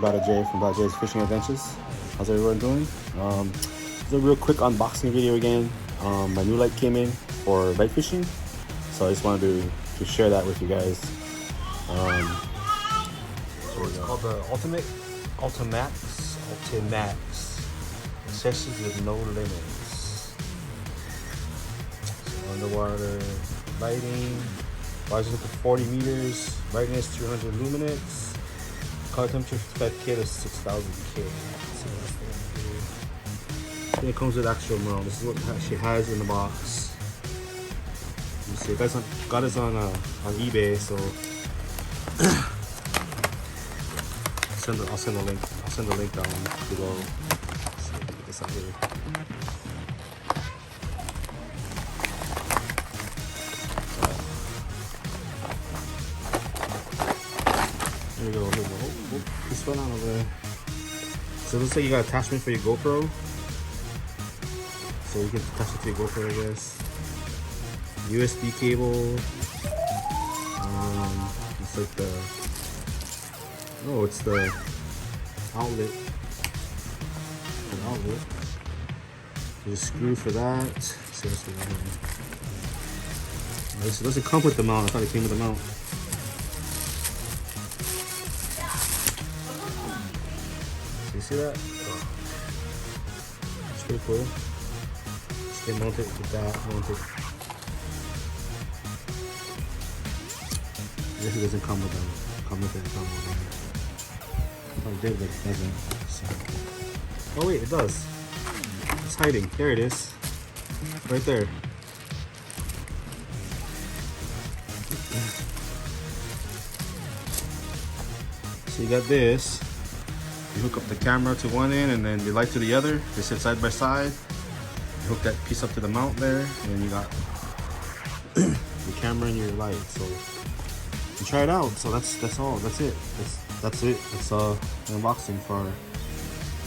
Battle J from Battle J's Fishing Adventures. How's everyone doing? It's a real quick unboxing video again. My new light came in for light fishing, so I just wanted to share that with you guys. So it's called the Ultimax Accessories with no limits. So underwater lighting, rising up to 40 meters, brightness 200 lumens, color temperature 55K to 6000K. Then it comes with actual mount. This is what she has in the box. You see, got this on eBay, so I'll send the link down below. Let's see if I can get this out here. Here we go. Oh, this fell out over there. So it looks like you got attachment for your GoPro. So you can attach it to your GoPro, I guess. USB cable. It's like it's the outlet. An outlet. There's a screw for that. So this it doesn't come with the mount. I thought it came with the mount. So you see that? It's pretty cool. Just get mounted with that. Mounted. I guess it doesn't come with them. Oh, it did, but it doesn't. So. Oh wait, it does. It's hiding. There it is. Right there. So you got this. You hook up the camera to one end and then the light to the other. They sit side by side. You hook that piece up to the mount there, and then you got your camera and your light. So you try it out. So that's all. That's it. That's it. It's an unboxing for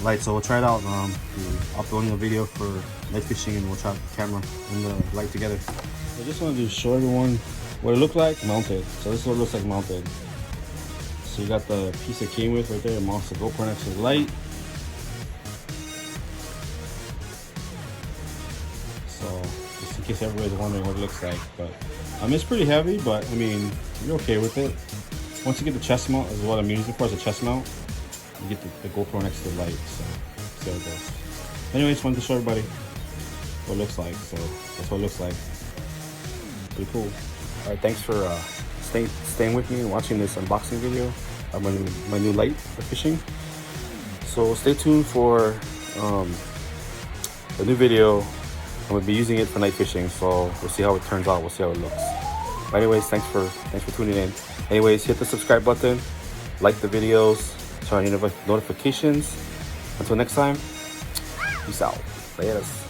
light. So we'll try it out. I'll upload a video for light fishing, and we'll try the camera and the light together. I just wanted to show everyone what it looked like mounted. So this is what it looks like mounted. So you got the piece it came with right there. It mounts the GoPro next to the light. So just in case everybody's wondering what it looks like, but it's pretty heavy, but I mean, you're okay with it. Once you get the chest mount, is what I'm using for, as a chest mount, you get the GoPro next to the light, so see how it goes. Anyways, wanted to show everybody what it looks like, so that's what it looks like. Pretty cool. All right, thanks for staying with me and watching this unboxing video of my new light for fishing. So stay tuned for the new video. I'm gonna be using it for night fishing, so we'll see how it turns out. We'll see how it looks. But anyways, thanks for tuning in. Anyways, hit the subscribe button, like the videos, turn on your notifications. Until next time, peace out. Laters.